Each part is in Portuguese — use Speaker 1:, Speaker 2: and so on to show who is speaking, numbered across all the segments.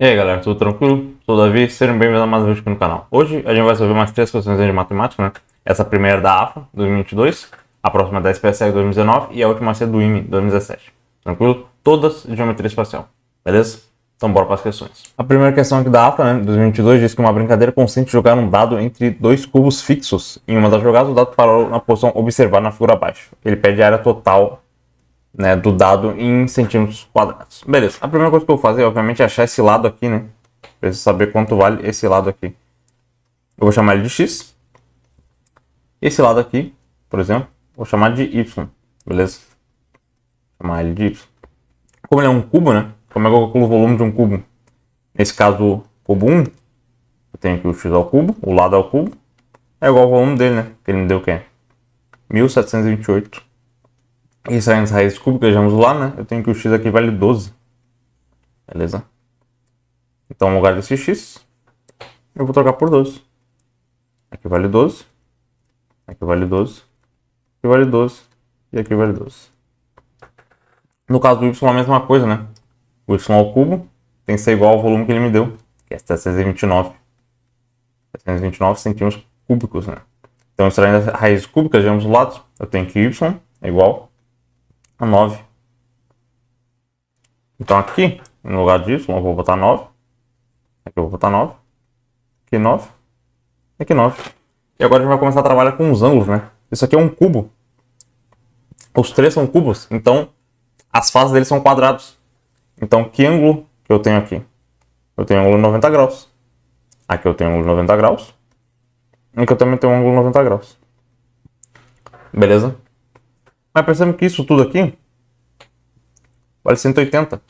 Speaker 1: E aí galera, tudo tranquilo? Sou o Davi, sejam bem-vindos a mais um vídeo aqui no canal. Hoje a gente vai resolver mais 3 questões de matemática, né? Essa primeira é da AFA 2022, a próxima é da SPSS 2019 e a última vai ser do IME 2017. Tranquilo? Todas de geometria espacial, beleza? Então bora para as questões. A primeira questão aqui da AFA, né, 2022, diz que uma brincadeira consiste em jogar um dado entre dois cubos fixos. Em uma das jogadas, o dado parou na posição observada na figura abaixo. Ele pede a área total, né, do dado em centímetros quadrados. Beleza, a primeira coisa que eu vou fazer, obviamente, é achar esse lado aqui, né? Preciso saber quanto vale esse lado aqui. Eu vou chamar ele de x. Esse lado aqui, por exemplo, vou chamar de y, beleza? Vou chamar ele de y. Como ele é um cubo, né? Como é que eu calculo o volume de um cubo? Nesse caso, cubo 1, eu tenho aqui o x ao cubo, o lado ao cubo, é igual ao volume dele, né? Que ele me deu o quê? 1728. E saindo as raízes cúbicas, vamos lá, né? Eu tenho que o x aqui vale 12. Beleza? Então, no lugar desse x, eu vou trocar por 12. Aqui vale 12. Aqui vale 12. Aqui vale 12. E aqui vale 12. No caso do y, a mesma coisa, né? O y ao cubo tem que ser igual ao volume que ele me deu, que é 729. 729 centímetros cúbicos, né? Então, extraindo as raízes cúbicas de ambos os lados, eu tenho que y é igual a 9. Então aqui, no lugar disso, eu vou botar 9. Aqui eu vou botar 9. Aqui 9. Aqui 9. E agora a gente vai começar a trabalhar com os ângulos, né? Isso aqui é um cubo. Os três são cubos, então as faces deles são quadrados. Então que ângulo que eu tenho aqui? Eu tenho ângulo de 90 graus. Aqui eu tenho ângulo de 90 graus. E aqui eu também tenho ângulo de 90 graus. Beleza? Mas percebe que isso tudo aqui vale 180.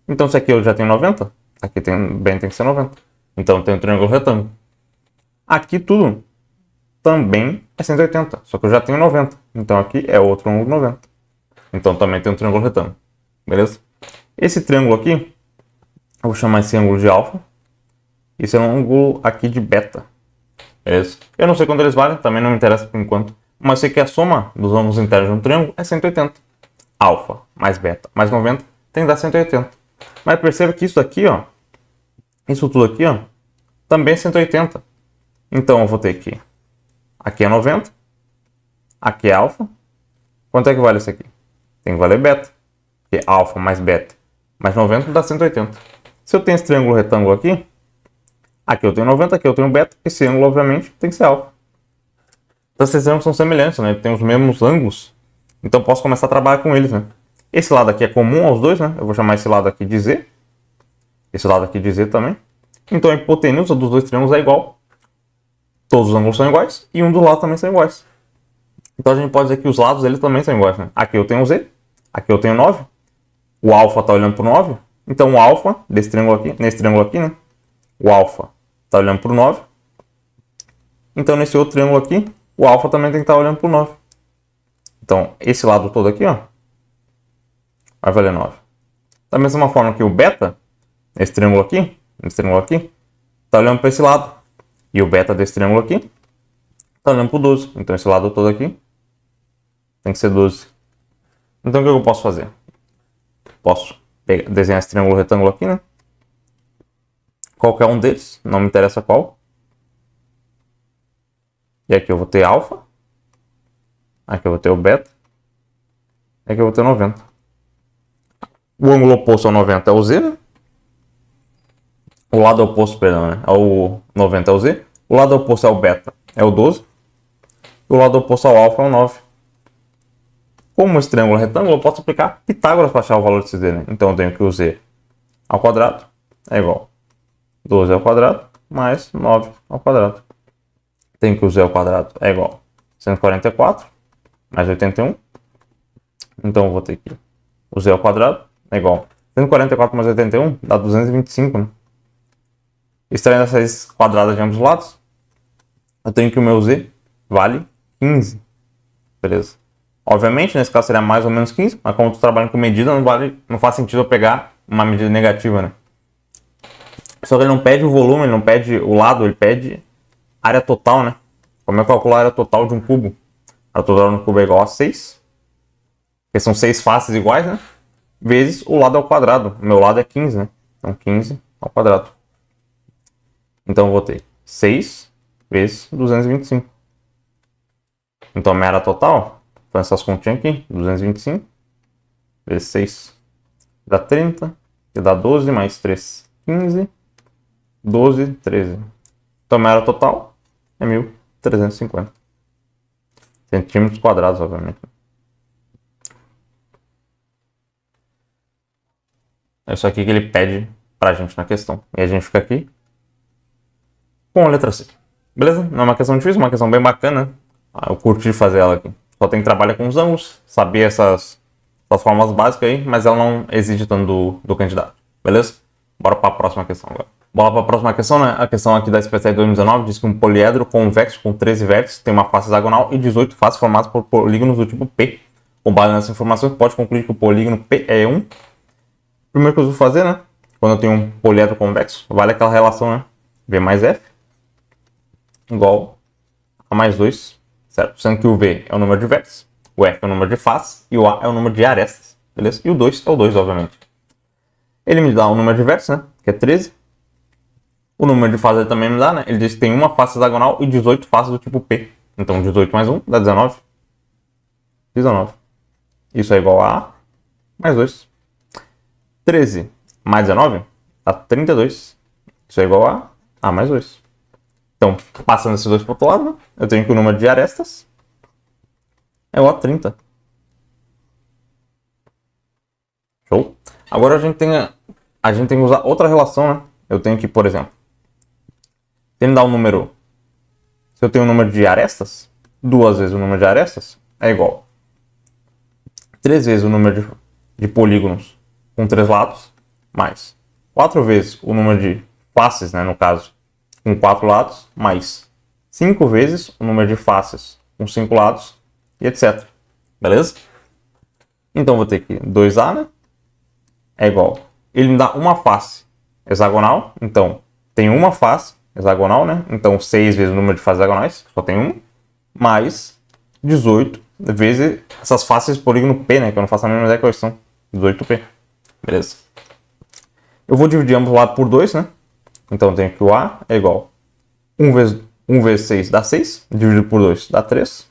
Speaker 1: Então se aqui eu já tenho 90, aqui também tem que ser 90. Então tem um triângulo retângulo. Aqui tudo também é 180, só que eu já tenho 90. Então aqui é outro ângulo de 90. Então também tem um triângulo retângulo. Beleza? Esse triângulo aqui, eu vou chamar esse ângulo de alfa. Esse é um ângulo aqui de beta. Beleza? Eu não sei quanto eles valem, também não me interessa por enquanto. Mas sei que a soma dos ângulos internos de um triângulo é 180. Alfa mais beta mais 90 tem que dar 180. Mas perceba que isso aqui, ó, isso tudo aqui, ó, também é 180. Então eu vou ter que aqui é 90, aqui é alfa. Quanto é que vale isso aqui? Tem que valer beta, porque alfa mais beta mais 90 dá 180. Se eu tenho esse triângulo retângulo aqui, aqui eu tenho 90, aqui eu tenho beta, esse ângulo obviamente tem que ser alfa. Então esses ângulos são semelhantes, né? Tem os mesmos ângulos, então posso começar a trabalhar com eles, né? Esse lado aqui é comum aos dois, né? Eu vou chamar esse lado aqui de Z. Esse lado aqui de Z também. Então a hipotenusa dos dois triângulos é igual. Todos os ângulos são iguais e um dos lados também são iguais. Então a gente pode dizer que os lados eles também são iguais, né? Aqui eu tenho Z, aqui eu tenho 9. O alfa está olhando para o 9. Então o alfa desse triângulo aqui, nesse triângulo aqui, né? O alfa está olhando para o 9. Então nesse outro triângulo aqui, o alfa também tem que estar olhando para o 9. Então esse lado todo aqui, ó, vai valer 9. Da mesma forma que o beta, nesse triângulo aqui, está olhando para esse lado. E o beta desse triângulo aqui está olhando para o 12. Então esse lado todo aqui tem que ser 12. Então o que eu posso fazer? Posso desenhar esse triângulo retângulo aqui, né? Qualquer um deles, não me interessa qual. E aqui eu vou ter alfa. Aqui eu vou ter o beta. E aqui eu vou ter 90. O ângulo oposto ao 90 é o Z, né? O lado oposto, perdão, né? Ao 90 é o Z. O lado oposto ao beta é o 12. E o lado oposto ao alfa é o 9. Como esse triângulo é retângulo, eu posso aplicar Pitágoras para achar o valor desse Z, né? Então eu tenho que o Z ao quadrado é igual a 12 ao quadrado mais 9 ao quadrado. Tenho que o Z ao quadrado é igual a 144 mais 81. Então eu vou ter que o Z ao quadrado é igual a 144 mais 81 dá 225, né? Extraindo essas quadradas de ambos os lados, eu tenho que o meu Z vale 15. Beleza? Obviamente, nesse caso seria mais ou menos 15, mas como eu estou trabalhando com medida, não faz sentido eu pegar uma medida negativa, né? Só que ele não pede o volume, ele não pede o lado, ele pede área total, né? Como é que eu calculo a área total de um cubo? A área total do cubo é igual a 6, porque são 6 faces iguais, né? Vezes o lado ao quadrado. O meu lado é 15, né? Então 15 ao quadrado. Então eu vou ter 6 vezes 225. Então a minha área total, com essas continhas aqui, 225 vezes 6, dá 30, que dá 12 mais 3, 15, 12, 13. Então a minha área total é 1.350 centímetros quadrados, obviamente. É isso aqui que ele pede pra gente na questão. E a gente fica aqui com a letra C. Beleza? Não é uma questão difícil, é uma questão bem bacana. Eu curti fazer ela aqui. Só tem que trabalhar com os ângulos, saber essas formas básicas aí, mas ela não exige tanto do candidato. Beleza? Bora para a próxima questão agora. Bora para a próxima questão, né? A questão aqui da especialidade 2019 diz que um poliedro convexo com 13 vértices tem uma face hexagonal e 18 faces formadas por polígonos do tipo P. Com base nessa informação, pode concluir que o polígono P é um. Primeiro que eu vou fazer, né? Quando eu tenho um poliedro convexo, vale aquela relação, né? V mais F igual a mais 2, certo? Sendo que o V é o número de vértices, o F é o número de faces e o A é o número de arestas, beleza? E o 2 é o 2, obviamente. Ele me dá o número de vértices, né? Que é 13. O número de faces ele também me dá, né? Ele diz que tem uma face hexagonal e 18 faces do tipo P. Então 18 mais 1 dá 19. 19. Isso é igual a A mais 2. 13 mais 19 dá 32. Isso é igual a A mais 2. Então, passando esses dois para o outro lado, né? Eu tenho que o número de arestas é igual a 30. Show? Agora a gente tem que usar outra relação, né? Eu tenho que, por exemplo, se ele dá um número, se eu tenho um número de arestas, 2 vezes o número de arestas é igual a 3 vezes o número de polígonos com 3 lados, mais 4 vezes o número de faces, né, no caso, com 4 lados, mais 5 vezes o número de faces com 5 lados, e etc. Beleza? Então vou ter que 2A, né? É igual. Ele me dá uma face hexagonal, então tem uma face hexagonal, né? Então 6 vezes o número de faces hexagonais, só tem uma, mais 18 vezes essas faces polígono P, né? Que eu não faço a mesma ideia que elas são. 18P. Beleza? Eu vou dividir ambos lados por 2, né? Então eu tenho que o A é igual a 1 vezes 6 dá 6, dividido por 2 dá 3,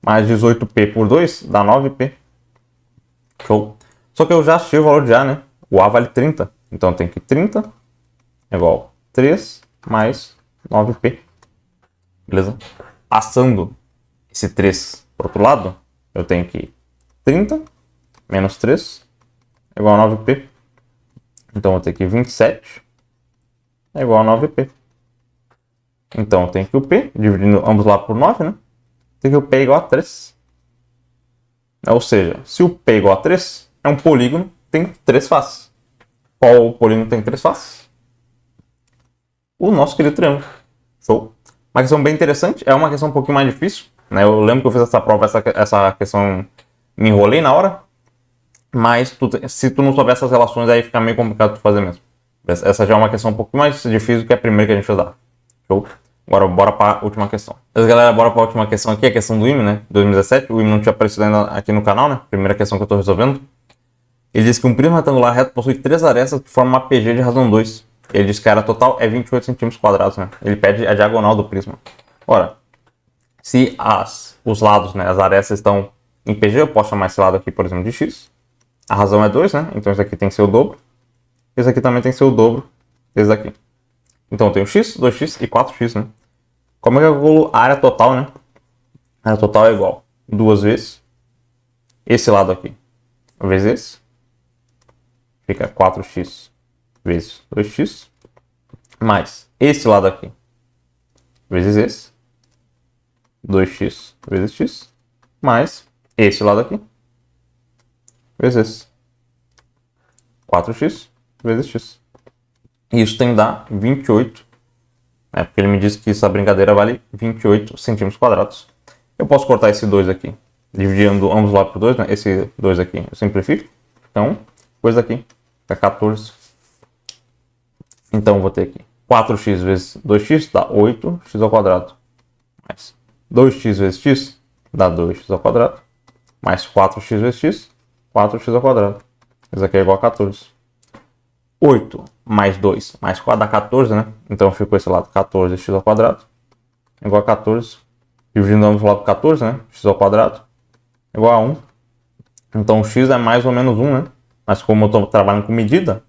Speaker 1: mais 18P por 2 dá 9P. Show. Só que eu já achei o valor de A, né? O A vale 30. Então eu tenho que 30 é igual a 3 mais 9P. Beleza? Passando esse 3 para o outro lado, eu tenho que 30 menos 3 é igual a 9P. Então eu tenho que 27 é igual a 9P. Então eu tenho que o P, dividindo ambos lá por 9, né? Tem que o P é igual a 3. Ou seja, se o P é igual a 3, é um polígono que tem 3 faces. Qual polígono tem 3 faces? O nosso querido triângulo. Show. Uma questão bem interessante, é uma questão um pouquinho mais difícil, né? Eu lembro que eu fiz essa prova, essa questão, me enrolei na hora, mas se tu não souber essas relações, aí fica meio complicado tu fazer mesmo. Essa já é uma questão um pouquinho mais difícil do que a primeira que a gente fez lá. Show? Agora bora para a última questão. Mas galera, bora para a última questão aqui, a questão do IME, né? 2017, o IME não tinha aparecido ainda aqui no canal, né? Primeira questão que eu estou resolvendo. Ele diz que um prisma retangular reto possui 3 arestas que formam uma PG de razão 2. Ele diz que a área total é 28 centímetros quadrados, né? Ele pede a diagonal do prisma. Ora, se os lados, né, as arestas estão em PG, eu posso chamar esse lado aqui, por exemplo, de X. A razão é 2, né? Então esse aqui tem que ser o dobro. Esse aqui também tem que ser o dobro desse daqui. Então eu tenho X, 2X e 4X, né? Como é que eu calculo a área total, né? A área total é igual a 2 vezes esse lado aqui vezes esse. Fica 4x vezes 2x. Mais esse lado aqui vezes esse. 2x vezes x. Mais esse lado aqui vezes esse. 4x vezes x. Isso tem que dar 28. Porque ele me disse que essa brincadeira vale 28 centímetros quadrados. Eu posso cortar esse 2 aqui, dividindo ambos lados por 2, né? Esse 2 aqui eu simplifico. Então, coisa aqui, fica 14. Então, eu vou ter aqui 4x vezes 2x dá 8x ao quadrado. Mais 2x vezes x dá 2x ao quadrado. Mais 4x vezes x, 4x ao quadrado. Isso aqui é igual a 14. 8 mais 2 mais 4 dá 14, né? Então ficou esse lado 14x ao quadrado igual a 14. Dividindo ambos os lados por 14, né? X ao quadrado igual a 1. Então x é mais ou menos 1, né? Mas como eu estou trabalhando com medida,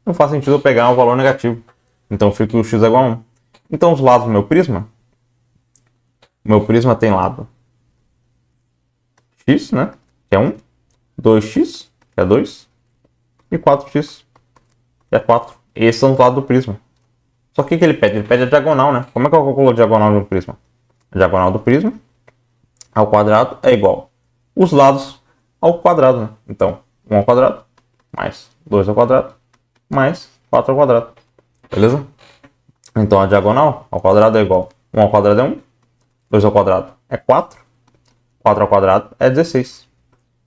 Speaker 1: não faz sentido eu pegar um valor negativo. Então fica que o x é igual a 1. Então os lados do meu prisma tem lado x, né? Que é 1. 2x, que é 2. E 4x, que é 4. Esses são os lados do prisma. Só que o que ele pede? Ele pede a diagonal, né? Como é que eu calculo a diagonal de um prisma? A diagonal do prisma ao quadrado é igual os lados ao quadrado, né? Então, 1 ao quadrado mais 2 ao quadrado mais 4 ao quadrado. Beleza? Então, a diagonal ao quadrado é igual 1 ao quadrado é 1, 2 ao quadrado é 4, 4 ao quadrado é 16.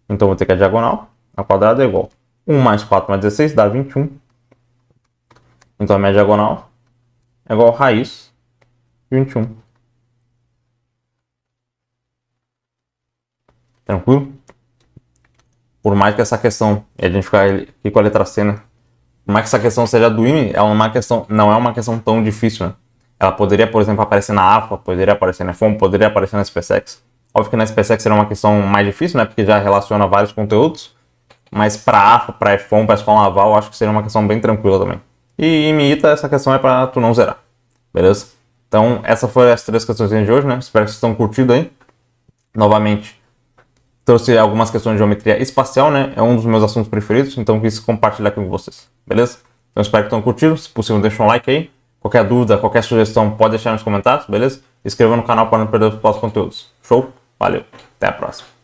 Speaker 1: Então, vou ter que a diagonal ao quadrado é igual 1 mais 4 mais 16 dá 21. Então, a minha diagonal é igual a raiz de 21. Tranquilo? Por mais que essa questão, e a gente ficar aqui com a letra C, né? Por mais que essa questão seja do IME, não é uma questão tão difícil, né? Ela poderia, por exemplo, aparecer na AFA, poderia aparecer na FOM, poderia aparecer na SpaceX. Óbvio que na SpaceX seria uma questão mais difícil, né? Porque já relaciona vários conteúdos. Mas para AFA, para FOM, para Escola Naval, eu acho que seria uma questão bem tranquila também. E em ITA, essa questão é para tu não zerar. Beleza? Então, essas foram as 3 questões de hoje, né? Espero que vocês tenham curtido aí. Novamente, trouxe algumas questões de geometria espacial, né? É um dos meus assuntos preferidos, então quis compartilhar aqui com vocês, beleza? Então espero que tenham curtido, se possível deixa um like aí. Qualquer dúvida, qualquer sugestão pode deixar nos comentários, beleza? Inscreva no canal para não perder os próximos conteúdos. Show? Valeu, até a próxima.